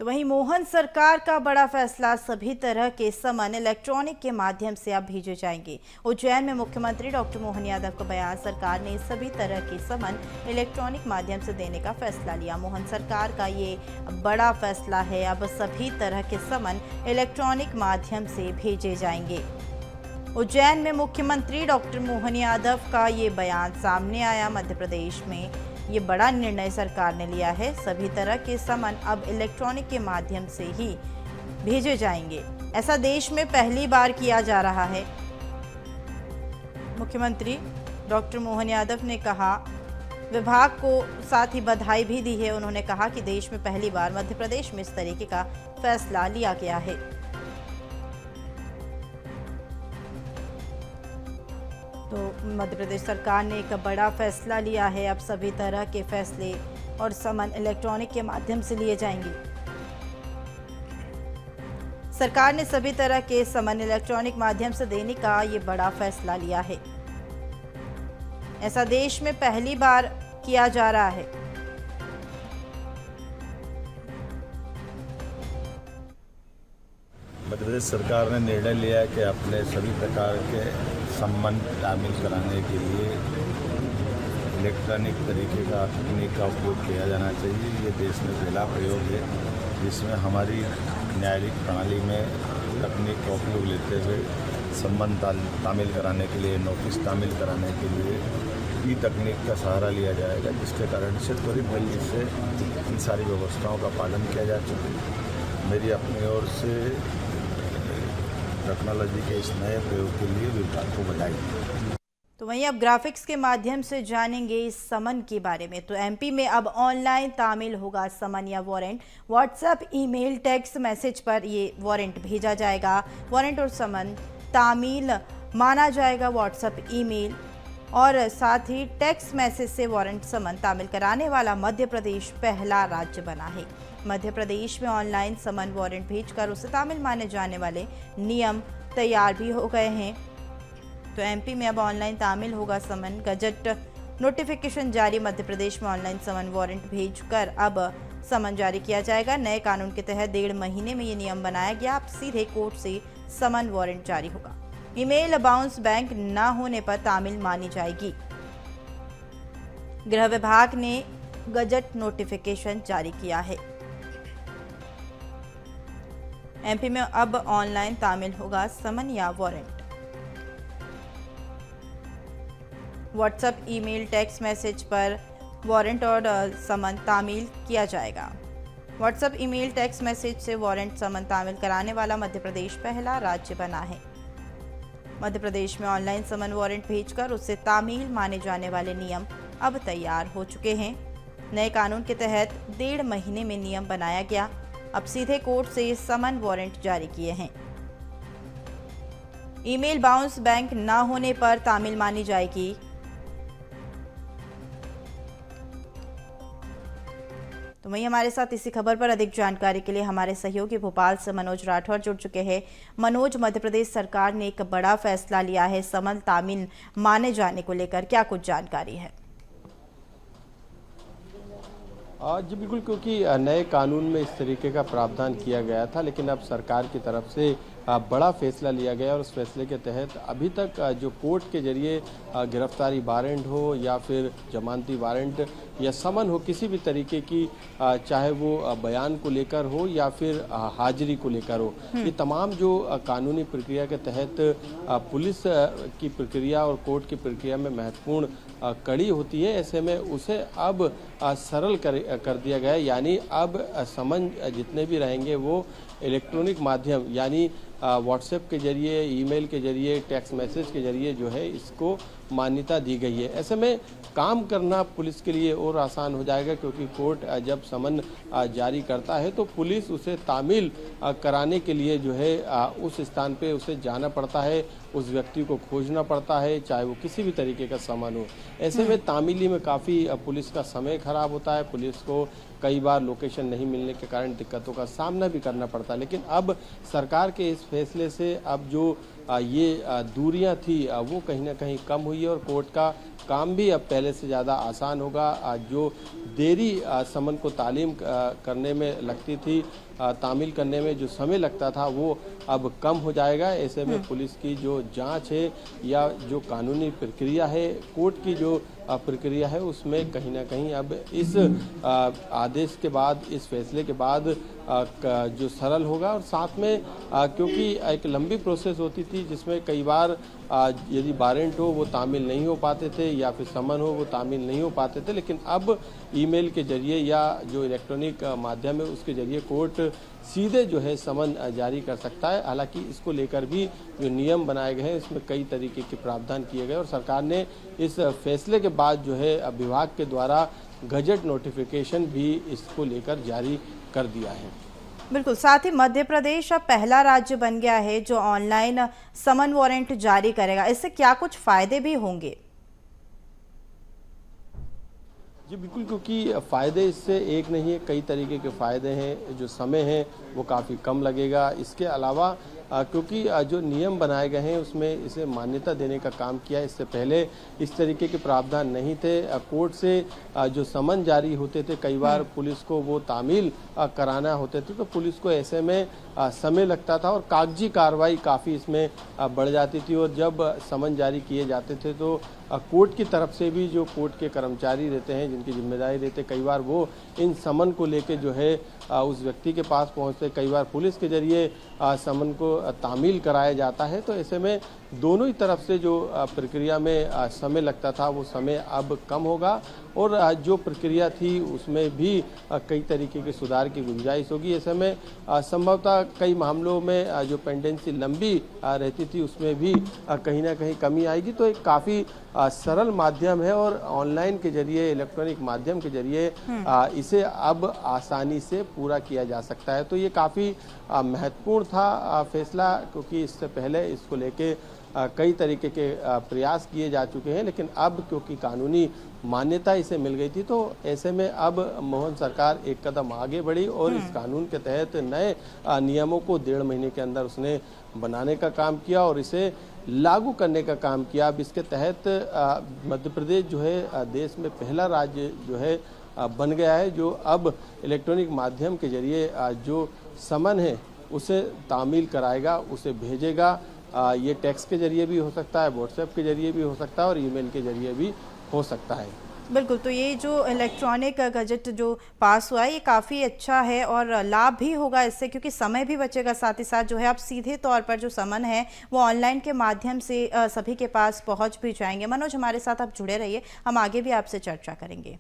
तो वहीं मोहन सरकार का बड़ा फैसला, सभी तरह के समन इलेक्ट्रॉनिक के माध्यम से अब भेजे जाएंगे। उज्जैन में मुख्यमंत्री डॉक्टर मोहन यादव का बयान, सरकार ने सभी तरह के समन इलेक्ट्रॉनिक माध्यम से देने का फैसला लिया। मोहन सरकार का ये बड़ा फैसला है, अब सभी तरह के समन इलेक्ट्रॉनिक माध्यम से भेजे जाएंगे। उज्जैन में मुख्यमंत्री डॉक्टर मोहन यादव का ये बयान सामने आया। मध्य प्रदेश में ये बड़ा निर्णय सरकार ने लिया है, सभी तरह के समन अब इलेक्ट्रॉनिक के माध्यम से ही भेजे जाएंगे। ऐसा देश में पहली बार किया जा रहा है। मुख्यमंत्री डॉक्टर मोहन यादव ने कहा, विभाग को साथ ही बधाई भी दी है। उन्होंने कहा कि देश में पहली बार मध्य प्रदेश में इस तरीके का फैसला लिया गया है। तो मध्य प्रदेश सरकार ने एक बड़ा फैसला लिया है, अब सभी तरह के फैसले और समन इलेक्ट्रॉनिक के माध्यम से लिए जाएंगे। सरकार ने सभी तरह के समन इलेक्ट्रॉनिक माध्यम से देने का ये बड़ा फैसला लिया है। ऐसा देश में पहली बार किया जा रहा है। मध्य प्रदेश सरकार ने निर्णय लिया है कि अपने सभी प्रकार के सम्मान शामिल कराने के लिए इलेक्ट्रॉनिक तरीके का तकनीक का उपयोग किया जाना चाहिए। ये देश में पहला प्रयोग है जिसमें हमारी न्यायिक प्रणाली में तकनीक का उपयोग लेते हुए सम्मान तामील कराने के लिए, नोटिस तामील कराने के लिए ई तकनीक का सहारा लिया जाएगा, जिसके कारण से त्वरित गति से इन सारी व्यवस्थाओं का पालन किया जा सके। मेरी अपनी ओर से टेक्नोलॉजी के इस नए प्रयोग के लिए विभाग को बधाई। तो वहीं अब ग्राफिक्स के माध्यम से जानेंगे इस समन के बारे में। तो एमपी में अब ऑनलाइन तामील होगा समन या warrant. WhatsApp, email, text message पर ये वारंट भेजा जाएगा। वारंट और समन तामील माना जाएगा। व्हाट्सएप, ईमेल और साथ ही टेक्स्ट मैसेज से वारंट समन तामील कराने वाला मध्य प्रदेश पहला राज्य बना है। मध्य प्रदेश में ऑनलाइन समन वारंट भेजकर उसे तामील माने जाने वाले नियम तैयार भी हो गए हैं। तो एमपी में अब ऑनलाइन तामील होगा समन। गजट नोटिफिकेशन जारी। मध्य प्रदेश में ऑनलाइन समन वारंट भेजकर अब समन जारी किया जाएगा। नए कानून के तहत 1.5 महीने में ये नियम बनाया गया। अब सीधे कोर्ट से समन वारंट जारी होगा। ईमेल बाउंस बैंक न होने पर तामील मानी जाएगी। गृह विभाग ने गजट नोटिफिकेशन जारी किया है। एमपी में अब ऑनलाइन तामील होगा समन या warrant. WhatsApp, email, text message पर वारंट और समन तामील किया जाएगा। व्हाट्सएप, ईमेल, टेक्स्ट मैसेज से वारंट समन तामील कराने वाला मध्य प्रदेश पहला राज्य बना है। मध्य प्रदेश में ऑनलाइन समन वारंट भेजकर उससे तामील माने जाने वाले नियम अब तैयार हो चुके हैं। नए कानून के तहत 1.5 महीने में नियम बनाया गया। अब सीधे कोर्ट से समन वारंट जारी किए हैं। ईमेल बाउंस बैंक न होने पर तामील मानी जाएगी। तो वहीं हमारे साथ इसी खबर पर अधिक जानकारी के लिए हमारे सहयोगी भोपाल से मनोज राठौर जुड़ चुके हैं। मनोज, मध्य प्रदेश सरकार ने एक बड़ा फैसला लिया है समन तामील माने जाने को लेकर, क्या कुछ जानकारी है? जी बिल्कुल, क्योंकि नए कानून में इस तरीके का प्रावधान किया गया था, लेकिन अब सरकार की तरफ से बड़ा फैसला लिया गया और उस फैसले के तहत अभी तक जो कोर्ट के जरिए गिरफ्तारी वारंट हो या फिर जमानती वारंट या समन हो, किसी भी तरीके की, चाहे वो बयान को लेकर हो या फिर हाजिरी को लेकर हो, ये तमाम जो कानूनी प्रक्रिया के तहत पुलिस की प्रक्रिया और कोर्ट की प्रक्रिया में महत्वपूर्ण कड़ी होती है, ऐसे में उसे अब सरल कर दिया गया है। यानी अब समन जितने भी रहेंगे वो इलेक्ट्रॉनिक माध्यम यानी व्हाट्सएप के जरिए, ईमेल के जरिए, टेक्स्ट मैसेज के जरिए जो है इसको मान्यता दी गई है। ऐसे में काम करना पुलिस के लिए और आसान हो जाएगा, क्योंकि कोर्ट जब समन जारी करता है तो पुलिस उसे तामील कराने के लिए जो है उस स्थान पे उसे जाना पड़ता है, उस व्यक्ति को खोजना पड़ता है, चाहे वो किसी भी तरीके का समन हो। ऐसे में तामीली में काफ़ी पुलिस का समय खराब होता है, पुलिस को कई बार लोकेशन नहीं मिलने के कारण दिक्कतों का सामना भी करना पड़ता है। लेकिन अब सरकार के इस फैसले से अब जो ये दूरियां थी वो कहीं ना कहीं कम हुई है और कोर्ट का काम भी अब पहले से ज़्यादा आसान होगा। जो देरी समन को तालीम करने में लगती थी तामील करने में जो समय लगता था वो अब कम हो जाएगा। ऐसे में पुलिस की जो जांच है या जो कानूनी प्रक्रिया है, कोर्ट की जो प्रक्रिया है, उसमें कहीं ना कहीं अब इस आदेश के बाद, इस फैसले के बाद जो सरल होगा। और साथ में क्योंकि एक लंबी प्रोसेस होती थी जिसमें कई बार यदि वारंट हो वो तामील नहीं हो पाते थे या फिर समन हो वो तामील नहीं हो पाते थे, लेकिन अब ईमेल के जरिए या जो इलेक्ट्रॉनिक माध्यम है उसके जरिए कोर्ट सीधे जो है समन जारी कर सकता है। हालांकि इसको लेकर भी जो नियम बनाए गए हैं इसमें कई तरीके के प्रावधान किए गए और सरकार ने इस फैसले के बाद जो है विभाग के द्वारा गजट नोटिफिकेशन भी इसको लेकर जारी कर दिया है। बिल्कुल, साथ ही मध्य प्रदेश अब पहला राज्य बन गया है जो ऑनलाइन समन वारंट जारी करेगा। इससे क्या कुछ फायदे भी होंगे? जी बिल्कुल, क्योंकि फ़ायदे इससे एक नहीं है, कई तरीके के फ़ायदे हैं। जो समय है वो काफ़ी कम लगेगा। इसके अलावा क्योंकि जो नियम बनाए गए हैं उसमें इसे मान्यता देने का काम किया है। इससे पहले इस तरीके के प्रावधान नहीं थे। कोर्ट से जो समन जारी होते थे, कई बार पुलिस को वो तामील कराना होते थे, तो पुलिस को ऐसे में समय लगता था और कागजी कार्रवाई काफ़ी इसमें बढ़ जाती थी। और जब समन जारी किए जाते थे तो कोर्ट की तरफ से भी जो कोर्ट के कर्मचारी रहते हैं, जिनकी जिम्मेदारी रहते, कई बार वो इन समन को लेके जो है उस व्यक्ति के पास पहुंचते। कई बार पुलिस के जरिए समन को तामील कराया जाता है। तो ऐसे में दोनों ही तरफ से जो प्रक्रिया में समय लगता था वो समय अब कम होगा और जो प्रक्रिया थी उसमें भी कई तरीके के सुधार की गुंजाइश होगी। ऐसे में संभवतः कई मामलों में जो पेंडेंसी लंबी रहती थी उसमें भी कहीं ना कहीं कमी आएगी। तो एक काफ़ी सरल माध्यम है और ऑनलाइन के जरिए, इलेक्ट्रॉनिक माध्यम के जरिए इसे अब आसानी से पूरा किया जा सकता है। तो ये काफ़ी महत्वपूर्ण था फैसला, क्योंकि इससे पहले इसको लेके कई तरीके के प्रयास किए जा चुके हैं, लेकिन अब क्योंकि कानूनी मान्यता इसे मिल गई थी तो ऐसे में अब मोहन सरकार एक कदम आगे बढ़ी और इस कानून के तहत नए नियमों को 1.5 महीने के अंदर उसने बनाने का काम किया और इसे लागू करने का काम किया। अब इसके तहत मध्य प्रदेश जो है देश में पहला राज्य जो है बन गया है जो अब इलेक्ट्रॉनिक माध्यम के जरिए जो समन है उसे तामील कराएगा, उसे भेजेगा। ये टेक्स्ट के जरिए भी हो सकता है, व्हाट्सएप के जरिए भी हो सकता है और ईमेल के जरिए भी हो सकता है। बिल्कुल, तो ये जो इलेक्ट्रॉनिक गजट जो पास हुआ है ये काफ़ी अच्छा है और लाभ भी होगा इससे, क्योंकि समय भी बचेगा। साथ ही साथ जो है आप सीधे तौर पर जो समन है वो ऑनलाइन के माध्यम से सभी के पास पहुंच भी जाएंगे। मनोज, हमारे साथ आप जुड़े रहिए, हम आगे भी आपसे चर्चा करेंगे।